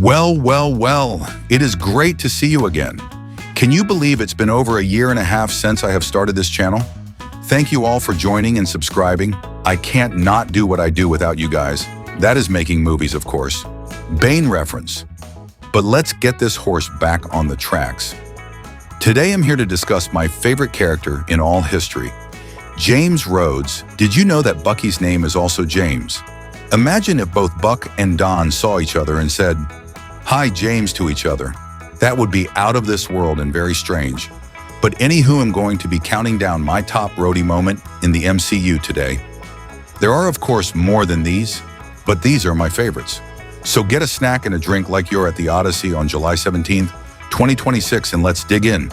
Well, it is great to see you again. Can you believe it's been over a year and a half since I have started this channel? Thank you all for joining and subscribing. I can't not do what I do without you guys. That is making movies, of course. Bane reference. But let's get this horse back on the tracks. Today I'm here to discuss my favorite character in all history, James Rhodes. Did you know that Bucky's name is also James? Imagine if both Buck and Don saw each other and said, "Hi, James," to each other. That would be out of this world and very strange. But anywho, I'm going to be counting down my top Rhodey moment in the MCU today. There are, of course, more than these, but these are my favorites. So get a snack and a drink like you're at the Odyssey on July 17th, 2026, and let's dig in.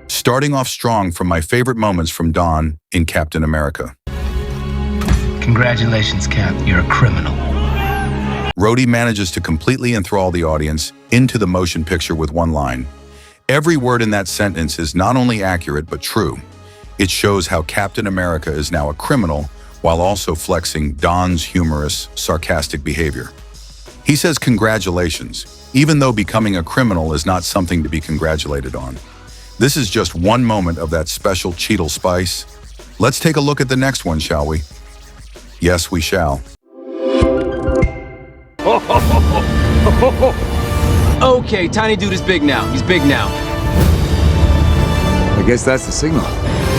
Starting off strong from my favorite moments from Don in Captain America. Congratulations, Cap. You're a criminal. Rhodey manages to completely enthrall the audience into the motion picture with one line. Every word in that sentence is not only accurate, but true. It shows how Captain America is now a criminal while also flexing Don's humorous, sarcastic behavior. He says congratulations, even though becoming a criminal is not something to be congratulated on. This is just one moment of that special Cheetle spice. Let's take a look at the next one, shall we? Yes, we shall. Okay, tiny dude is big now. He's big now. I guess that's the signal.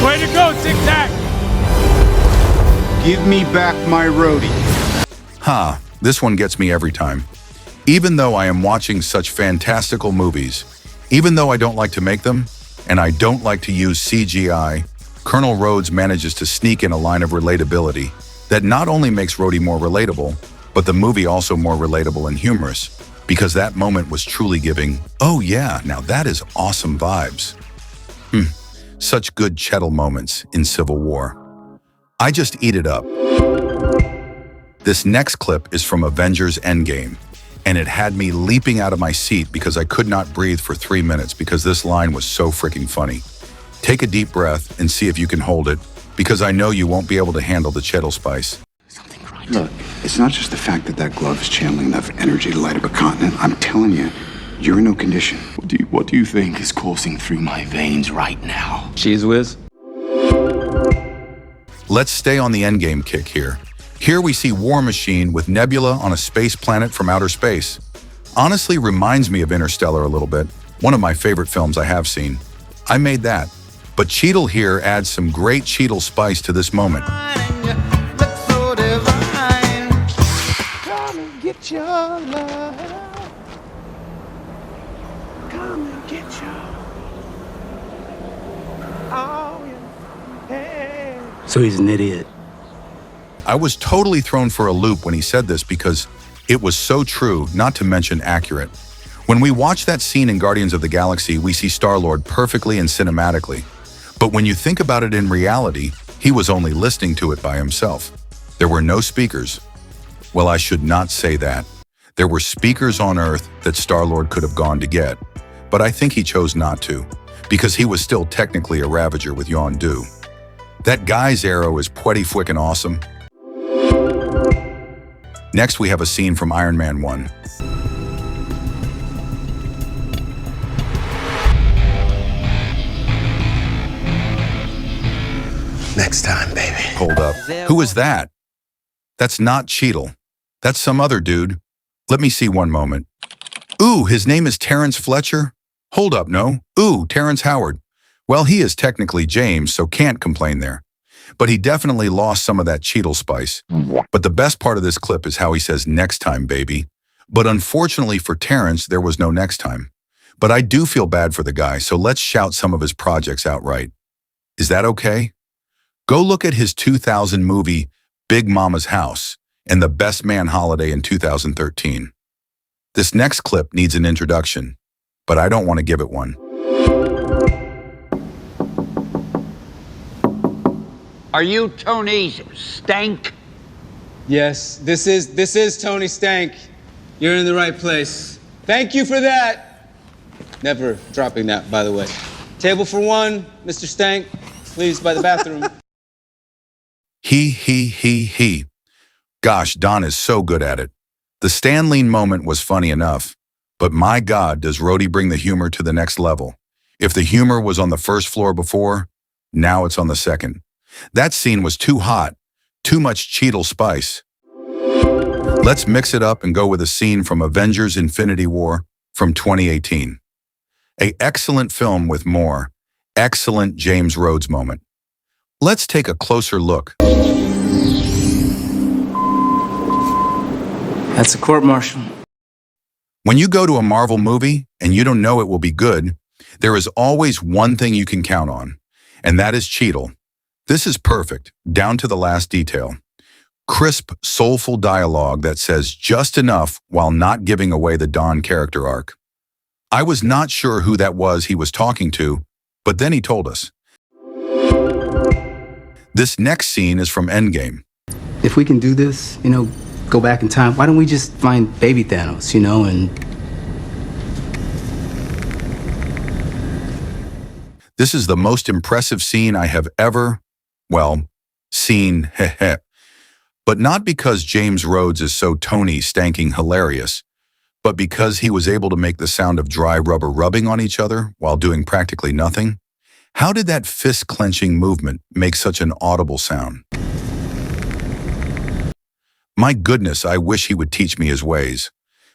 Way to go, Tic Tac! Give me back my Rhodey. This one gets me every time. Even though I am watching such fantastical movies, even though I don't like to make them, and I don't like to use CGI, Colonel Rhodes manages to sneak in a line of relatability that not only makes Rhodey more relatable, but the movie also more relatable and humorous, because that moment was truly giving, "Oh yeah, now that is awesome" vibes. Such good Cheetle moments in Civil War. I just eat it up. This next clip is from Avengers Endgame, and it had me leaping out of my seat because I could not breathe for 3 minutes because this line was so freaking funny. Take a deep breath and see if you can hold it, because I know you won't be able to handle the Cheetle spice. Look, it's not just the fact that that glove is channeling enough energy to light up a continent. I'm telling you, you're in no condition. What do you think is coursing through my veins right now? Cheese whiz. Let's stay on the Endgame kick here. Here we see War Machine with Nebula on a space planet from outer space. Honestly reminds me of Interstellar a little bit, one of my favorite films I have seen. I made that. But Cheetle here adds some great Cheetle spice to this moment. Get your love. Come and get your. Oh, yeah. Hey. So he's an idiot. I was totally thrown for a loop when he said this because it was so true, not to mention accurate. When we watch that scene in Guardians of the Galaxy, we see Star-Lord perfectly and cinematically. But when you think about it in reality, he was only listening to it by himself. There were no speakers. Well, I should not say that. There were speakers on Earth that Star-Lord could have gone to get, but I think he chose not to, because he was still technically a Ravager with Yondu. That guy's arrow is pretty freaking awesome. Next, we have a scene from Iron Man 1. Next time, baby. Hold up. Who is that? That's not Cheetle. That's some other dude. Let me see one moment. Ooh, his name is Terrence Fletcher? Hold up, no. Ooh, Terrence Howard. Well, he is technically James, so can't complain there. But he definitely lost some of that Cheetle spice. But the best part of this clip is how he says, "Next time, baby." But unfortunately for Terrence, there was no next time. But I do feel bad for the guy, so let's shout some of his projects outright. Is that okay? Go look at his 2000 movie, Big Mama's House, and The Best Man Holiday in 2013. This next clip needs an introduction, but I don't want to give it one. Are you Tony Stank? Yes, this is Tony Stank. You're in the right place. Thank you for that. Never dropping that, by the way. Table for one, Mr. Stank. Please, by the bathroom. He. Gosh, Don is so good at it. The Stan Lee moment was funny enough, but my God, does Rhodey bring the humor to the next level. If the humor was on the first floor before, now it's on the second. That scene was too hot, too much Cheetle spice. Let's mix it up and go with a scene from Avengers Infinity War from 2018. An excellent film with more excellent James Rhodes moment. Let's take a closer look. That's a court-martial. When you go to a Marvel movie and you don't know it will be good, there is always one thing you can count on, and that is Cheetle. This is perfect, down to the last detail. Crisp, soulful dialogue that says just enough while not giving away the Don character arc. I was not sure who that was he was talking to, but then he told us. This next scene is from Endgame. If we can do this, go back in time, why don't we just find baby Thanos, and... This is the most impressive scene I have ever, seen, But not because James Rhodes is so Tony stanking hilarious, but because he was able to make the sound of dry rubber rubbing on each other while doing practically nothing. How did that fist-clenching movement make such an audible sound? My goodness, I wish he would teach me his ways.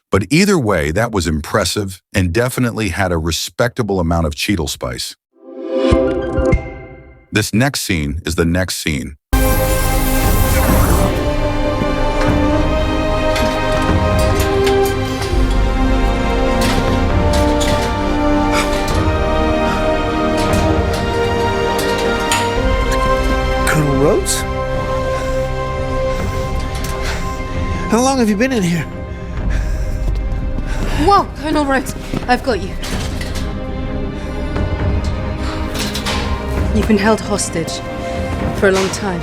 But either way, that was impressive and definitely had a respectable amount of Cheetle spice. This next scene is the next scene. Colonel Rhodes? How long have you been in here? Whoa, Colonel Rhodes, I've got you. You've been held hostage for a long time.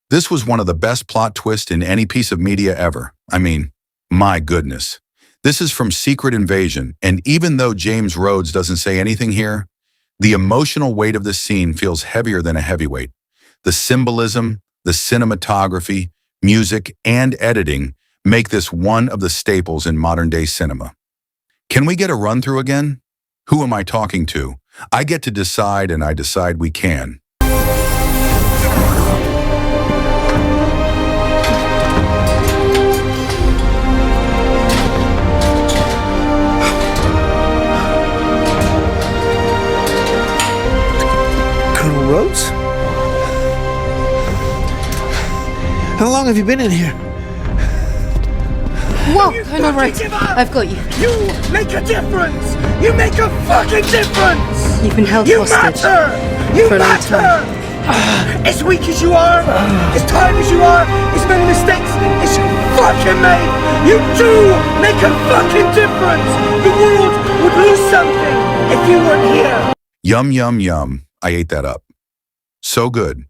This was one of the best plot twists in any piece of media ever. I mean, my goodness. This is from Secret Invasion, and even though James Rhodes doesn't say anything here, the emotional weight of this scene feels heavier than a heavyweight. The symbolism, the cinematography, music, and editing make this one of the staples in modern-day cinema. Can we get a run-through again? Who am I talking to? I get to decide, and I decide we can. Colonel Rhodes? How long have you been in here? Whoa, Colonel Rhodes, I've got you. You make a difference! You make a fucking difference! You've been held You hostage matter! You for a long matter! As weak as you are, as tired as you are, as many mistakes as you fucking made, you do make a fucking difference! The world would lose something if you weren't here! Yum, yum, yum. I ate that up. So good.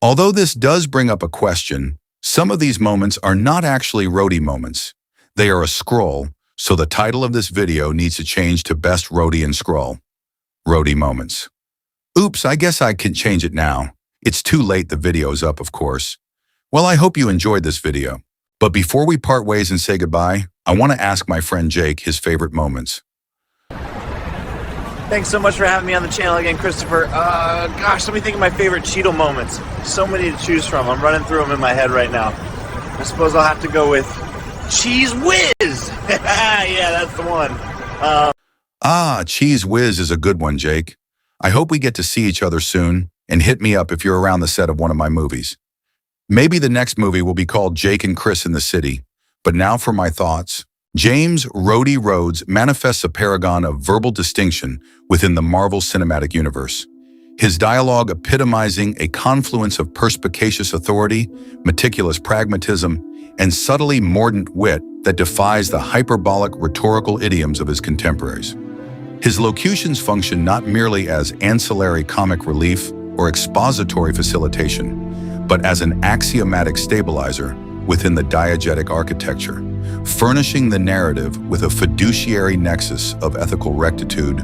Although this does bring up a question, some of these moments are not actually Rhodey moments. They are a scroll, so the title of this video needs to change to Best Rhodey Scroll. Rhodey moments. Oops, I guess I can change it now. It's too late, the video's up, of course. Well, I hope you enjoyed this video. But before we part ways and say goodbye, I want to ask my friend Jake his favorite moments. Thanks so much for having me on the channel again, Christopher. Gosh, let me think of my favorite Cheetle moments. So many to choose from. I'm running through them in my head right now. I suppose I'll have to go with Cheese Whiz. Yeah, that's the one. Cheese Whiz is a good one, Jake. I hope we get to see each other soon, and hit me up if you're around the set of one of my movies. Maybe the next movie will be called Jake and Chris in the City. But now for my thoughts. James Rhodey Rhodes manifests a paragon of verbal distinction within the Marvel Cinematic Universe. His dialogue epitomizing a confluence of perspicacious authority, meticulous pragmatism, and subtly mordant wit that defies the hyperbolic rhetorical idioms of his contemporaries. His locutions function not merely as ancillary comic relief or expository facilitation, but as an axiomatic stabilizer within the diegetic architecture, furnishing the narrative with a fiduciary nexus of ethical rectitude,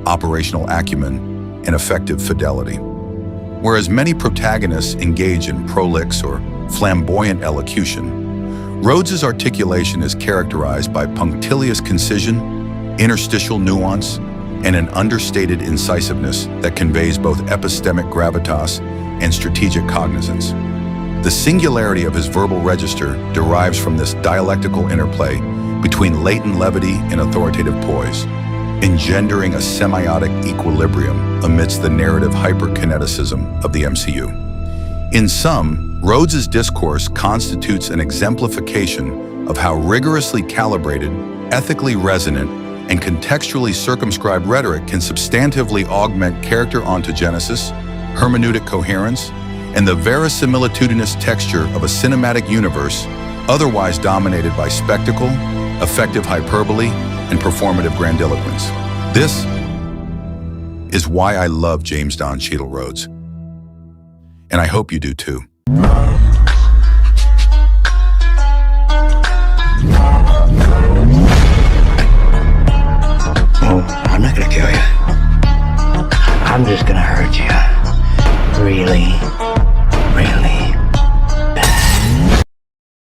operational acumen, and effective fidelity. Whereas many protagonists engage in prolix or flamboyant elocution, Rhodes's articulation is characterized by punctilious concision, interstitial nuance, and an understated incisiveness that conveys both epistemic gravitas and strategic cognizance. The singularity of his verbal register derives from this dialectical interplay between latent levity and authoritative poise, engendering a semiotic equilibrium amidst the narrative hyperkineticism of the MCU. In sum, Rhodes's discourse constitutes an exemplification of how rigorously calibrated, ethically resonant, and contextually circumscribed rhetoric can substantively augment character ontogenesis, hermeneutic coherence, and the verisimilitudinous texture of a cinematic universe otherwise dominated by spectacle, effective hyperbole, and performative grandiloquence. This is why I love James Don Cheadle Rhodes. And I hope you do too. Oh, I'm not gonna kill you. I'm just gonna hurt you. Really